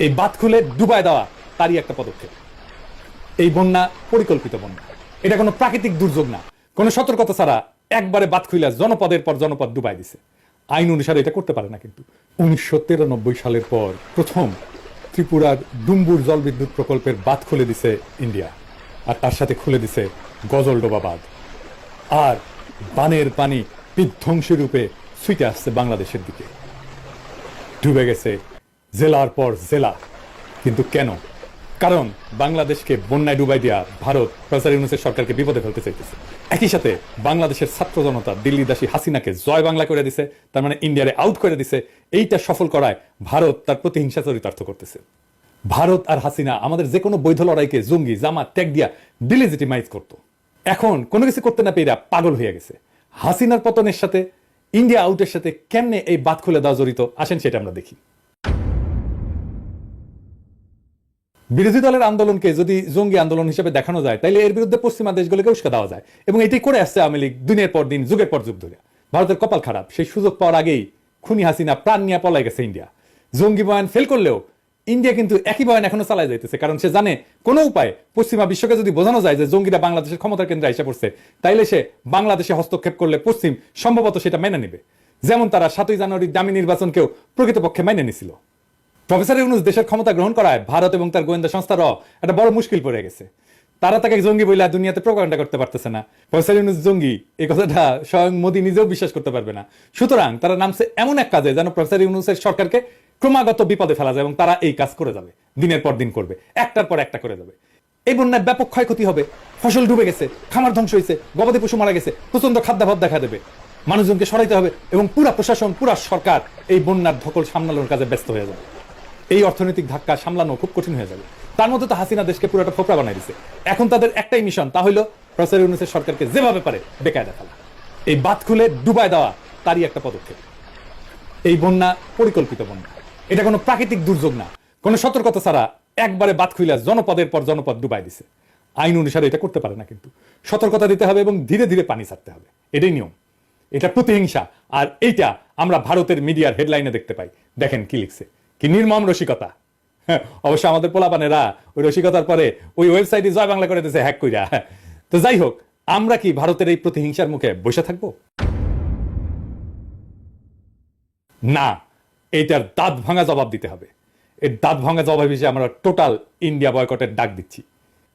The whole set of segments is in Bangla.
এই বাঁধ খুলে ডুবায় দেওয়া তারই একটা পদক্ষেপ। এই বন্যা পরিকল্পিত বন্যা, এটা কোনো প্রাকৃতিক দুর্যোগ না, কোনো সতর্কতা ছাড়া একবারে বাঁধ খুলে জনপদের পর জনপদ ডুবাই দিছে। আইন অনুসারে এটা করতে পারে না। কিন্তু 1993 সালের পর প্রথম ত্রিপুরার ডুম্বুর জলবিদ্যুৎ প্রকল্পের বাঁধ খুলে দিছে ইন্ডিয়া, আর তার সাথে খুলে দিছে গজলডোবা বাঁধ। আর বানের পানি বিধ্বংসী রূপে ছুটে আসছে বাংলাদেশের দিকে, ডুবে গেছে জেলার পর জেলা। কিন্তু কেন? কারণ বাংলাদেশকে বন্যায় ডুবাই দিয়া ভারত প্রফেসর ইউনূসের সরকারকে বিপদে ফেলতে চাইতেছে। একই সাথে বাংলাদেশের ছাত্র জনতা দিল্লি দাসী হাসিনাকে জয় বাংলা করে দিছে, তার মানে ইন্ডিয়ারে আউট করে দিছে। এইটা সফল করায় ভারত তার প্রতিহিংসা চরিতার্থ করতেছে। ভারত আর হাসিনা আমাদের যে কোনো বৈধ লড়াইকে জঙ্গি জামাত ট্যাগ দিয়া ডিলেজিটিমাইজ করতো। এখন কোনো কিছু করতে না পেয়ে পাগল হয়ে গেছে। হাসিনার পতনের সাথে ইন্ডিয়া আউটের সাথে কেমনে এই বাঁধ খুলে দেওয়া জড়িত, আসেন সেটা আমরা দেখি। বিরোধী দলের আন্দোলনকে যদি জঙ্গি আন্দোলন হিসেবে দেখানো যায়, তাইলে এর বিরুদ্ধে পশ্চিমা দেশগুলোকে উস্কা দেওয়া যায়, এবং এটাই করে আসছে আওয়ামী লীগ দিনের পর দিন, যুগের পর যুগ ধরে। ভারতের কপাল খারাপ, সেই সুযোগ পাওয়ার আগেই খুনি হাসিনা প্রাণ নিয়ে পলাই গেছে ইন্ডিয়া। জঙ্গি বয়ান ফেল করলেও ইন্ডিয়া কিন্তু একই বয়ান এখনো চালায় যাইতেছে, কারণ সে জানে কোনো উপায় পশ্চিমা বিশ্বকে যদি বোঝানো যায় যে জঙ্গিরা বাংলাদেশের ক্ষমতার কেন্দ্রে এসে পড়ছে, তাইলে সে বাংলাদেশে হস্তক্ষেপ করলে পশ্চিম সম্ভবত সেটা মেনে নিবে। যেমন তারা 7ই জানুয়ারির দামি নির্বাচনকেও প্রকৃতপক্ষে মেনে নিছিল। প্রফেসর ইউনূস দেশের ক্ষমতা গ্রহণ করায় ভারত এবং তার গোয়েন্দা সংস্থারও একটা বড় মুশকিল পড়ে গেছে। তারা তাকে জঙ্গি বইলা দুনিয়াতে প্রোপাগান্ডা করতে পারতেছে না। প্রফেসর ইউনূস জঙ্গি এই কথাটা স্বয়ং মোদী নিজেও বিশ্বাস করতে পারবে না। সুতরাং তারা নামছে এমন এক কাজে যেন প্রফেসর ইউনূসের সরকারকে ক্রমাগত বিপদে ফেলা যায়, এবং তারা এই কাজ করে যাবে, দিনের পর দিন করবে, একটার পর একটা করে যাবে। এই বন্যায় ব্যাপক ক্ষয়ক্ষতি হবে, ফসল ডুবে গেছে, খামার ধ্বংস হয়েছে, গবাদি পশু মারা গেছে, প্রচন্ড খাদ্যাভাব দেখা দেবে, মানুষজনকে সরাইতে হবে, এবং পুরা প্রশাসন পুরা সরকার এই বন্যার ধকল সামলানোর কাজে ব্যস্ত হয়ে যাবে। এই অর্থনৈতিক ধাক্কা সামলানো খুব কঠিন হয়ে যাবে। তার মধ্যে তো হাসিনা দেশকে পুরোটা ফোকরা বানাই দিছে। এখন তাদের একটাই মিশন, তা হলো প্রফেসর ইউনূসের সরকারকে যেভাবে পারে বেকায়দা ফেলা। এই বাঁধ খুলে ডুবায় দেওয়া তারই একটা পদক্ষেপ। এই বন্যা পরিকল্পিত বন্যা, এটা কোনো প্রাকৃতিক দুর্যোগ না, কোনো সতর্কতা ছাড়া একবারে বাঁধ খুলে জনপদের পর জনপদ ডুবাই দিছে। আইন অনুসারে এটা করতে পারে না। কিন্তু সতর্কতা দিতে হবে এবং ধীরে ধীরে পানি ছাড়তে হবে, এটাই নিয়ম। এটা প্রতিহিংসা। আর এইটা আমরা ভারতের মিডিয়ার হেডলাইনে দেখতে পাই। দেখেন কি লিখছে, কি নির্মম রসিকতা। অবশ্য আমাদের পোলাপানেরা ওই রসিকতার পরে ওই ওয়েবসাইটে জয় বাংলা করে দিয়েছে হ্যাক কইরা। তো যাই হোক, আমরা কি ভারতের এই প্রতিহিংসার মুখে বসে থাকবো? না, এইটার দাঁত ভাঙা জবাব দিতে হবে। এর দাঁত ভাঙা জবাব হিসেবে আমরা টোটাল ইন্ডিয়া বয়কটের ডাক দিচ্ছি।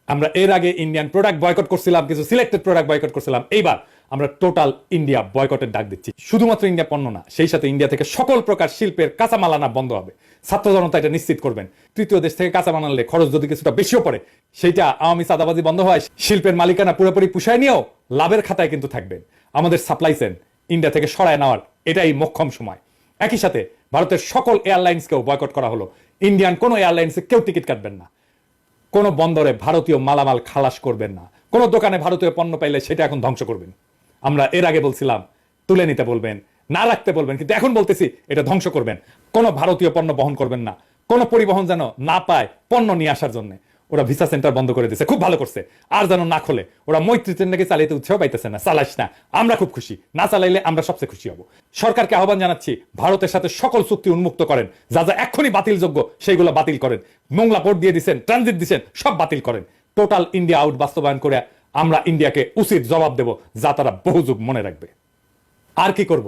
আমরা এর আগে ইন্ডিয়ান প্রোডাক্ট বয়কট করছিলাম, কিছু সিলেক্টেড প্রোডাক্ট বয়কট করছিলাম, এইবার আমরা টোটাল ইন্ডিয়া বয়কটের ডাক দিচ্ছি। শুধুমাত্র ইন্ডিয়া পণ্য না, সেই সাথে ইন্ডিয়া থেকে সকল প্রকার শিল্পের কাঁচামাল আনা বন্ধ হবে। ছাত্র জনতা এটা নিশ্চিত করবেন। তৃতীয় দেশ থেকে কাঁচামাল আনলে খরচ যদি কিছুটা বেশিও পড়ে, সেইটা আওয়ামী চাঁদাবাজি বন্ধ হয়, শিল্পের মালিকানা পুরোপুরি পুষায় নিয়েও লাভের খাতায় কিন্তু থাকবেন। আমাদের সাপ্লাই চেইন ইন্ডিয়া থেকে সরায় নেওয়ার এটাই মোক্ষম সময়। একই সাথে ভারতের সকল এয়ারলাইন্সকেও বয়কট করা হলো। ইন্ডিয়ান কোনো এয়ারলাইন্সে কেউ টিকিট কাটবেন না, কোনো বন্দরে ভারতীয় মালামাল খালাস করবেন না, কোনো দোকানে ভারতীয় পণ্য পাইলে সেটা এখন ধ্বংস করবেন। আমরা এর আগে বলছিলাম তুলে নিতে বলবেন, না রাখতে বলবেন, কিন্তু এখন বলতেছি এটা ধ্বংস করবেন। কোনো ভারতীয় পণ্য বহন করবেন না, কোনো পরিবহন যেন না পায় পণ্য নিয়ে আসার জন্য। ওরা ভিসা সেন্টার বন্ধ করে দিয়েছে, খুব ভালো করছে। আর যেন না খোলে। ওরা মৈত্রী ট্রেন নাকি চালাইতে উৎসাহ পাইতেছে না, চালাইস না, আমরা খুব খুশি, না চালাইলে আমরা সবচেয়ে খুশি হব। সরকারকে আহ্বান জানাচ্ছি, ভারতের সাথে সকল চুক্তি উন্মুক্ত করেন, যা যা এক্ষুনি বাতিলযোগ্য সেইগুলো বাতিল করেন। মোংলা পোর্ট দিয়ে দিচ্ছেন, ট্রানজিট দিচ্ছেন, সব বাতিল করেন। টোটাল ইন্ডিয়া আউট বাস্তবায়ন করে আমরা ইন্ডিয়াকে উচিত জবাব দেব, যা তারা বহু যুগ মনে রাখবে। আর কি করব?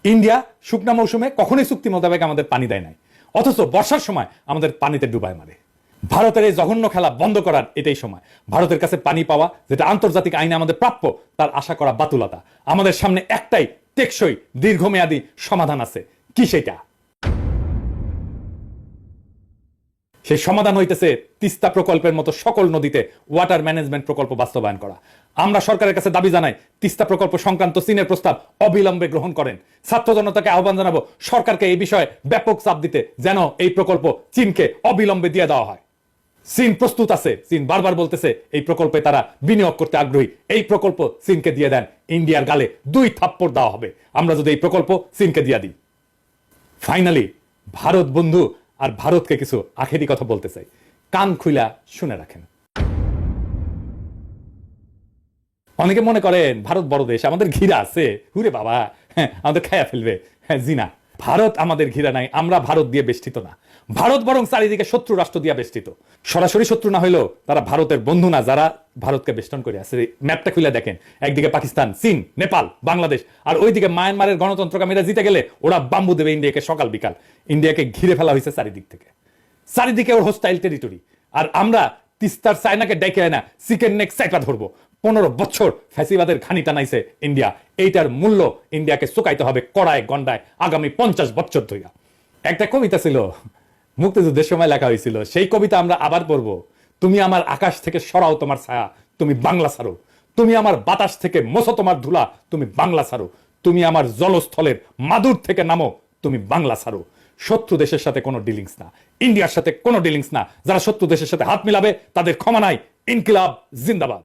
ইন্ডিয়া শুকনা মৌসুমে কখনোই চুক্তি মোতাবেক আমাদের পানি দেয় নাই, অথচ বর্ষার সময় আমাদের পানিতে ডুবায় মারে। ভারতের এই জঘন্য খেলা বন্ধ করার এটাই সময়। ভারতের কাছে পানি পাওয়া, যেটা আন্তর্জাতিক আইনে আমাদের প্রাপ্য, তার আশা করা বাতুলতা। আমাদের সামনে একটাই টেকসই দীর্ঘমেয়াদী সমাধান আছে। কি সেটা? সেই সমাধান হইতেছে তিস্তা প্রকল্পের মতো সকল নদীতে ওয়াটার ম্যানেজমেন্ট প্রকল্প বাস্তবায়ন করা। আমরা সরকারের কাছে দাবি জানাই, তিস্তা প্রকল্প সংক্রান্ত চীনের প্রস্তাব অবিলম্বে গ্রহণ করেন। ছাত্র জনতাকে আহ্বান জানাবো সরকারকে এই বিষয়ে ব্যাপক চাপ দিতে, যেন এই প্রকল্প চীনকে অবিলম্বে দিয়ে দেওয়া হয়। চীন প্রস্তুত আছে, চীন বারবার বলতেছে এই প্রকল্পে তারা বিনিয়োগ করতে আগ্রহী। এই প্রকল্প চীনকে দিয়ে দেন, ইন্ডিয়ার গালে 2 থাপ্পড় দেওয়া হবে আমরা যদি এই প্রকল্প চীনকে দিয়ে দিই। ফাইনালি ভারত বন্ধু আর ভারতকে কিছু আখেরি কথা বলতে চাই, কান খুইলা শুনে রাখেন। অনেকে মনে করেন ভারত বড় দেশ, আমাদের ঘিরা আছে, হুরে বাবা, হ্যাঁ আমাদের খায়া ফেলবে। হ্যাঁ জি না, ভারত আমাদের ঘিরে নাই, আমরা ভারত দিয়ে বেষ্টিত না। ভারত বরং চারিদিকে শত্রু রাষ্ট্র দিয়ে বেষ্টিত। সরাসরি শত্রু না হইলেও তারা ভারতের বন্ধু না, যারা ভারতকে বেষ্টন করে আছে। ম্যাপটা খুলে দেখেন, একদিকে পাকিস্তান, চীন, নেপাল, বাংলাদেশ, আর ওইদিকে মায়ানমারের গণতন্ত্রকামীরা জিতে গেলে ওরা বাম্বু দেবে ইন্ডিয়াকে সকাল বিকাল। ইন্ডিয়াকে ঘিরে ফেলা হয়েছে চারিদিক থেকে, চারিদিকে ওর হোস্টাইল টেরিটরি। আর আমরা তিস্তার চায়নাকে ডেকে আনা চিকেন নেক চাইপা ধরবো। 15 বছর ফ্যাসিবাদের ঘানি টানাইছে ইন্ডিয়া, এইটার মূল্য ইন্ডিয়াকে চুকাইতে হবে কড়ায় গন্ডায় আগামী 50 বছর ধরে। একটা কবিতা ছিল, মুক্তিযুদ্ধের সময় লেখা হয়েছিল, সেই কবিতা আমরা আবার পড়বো। তুমি আমার আকাশ থেকে সরাও তোমার ছায়া, তুমি বাংলা ছাড়ো। তুমি আমার বাতাস থেকে মোছো তোমার ধুলা, তুমি বাংলা ছাড়ো। তুমি আমার জলস্থলের মাদুর থেকে নামো, তুমি বাংলা ছাড়ো। শত্রু দেশের সাথে কোনো ডিলিংস না, ইন্ডিয়ার সাথে কোনো ডিলিংস না। যারা শত্রু দেশের সাথে হাত মিলাবে তাদের ক্ষমা নাই। ইনকিলাব জিন্দাবাদ।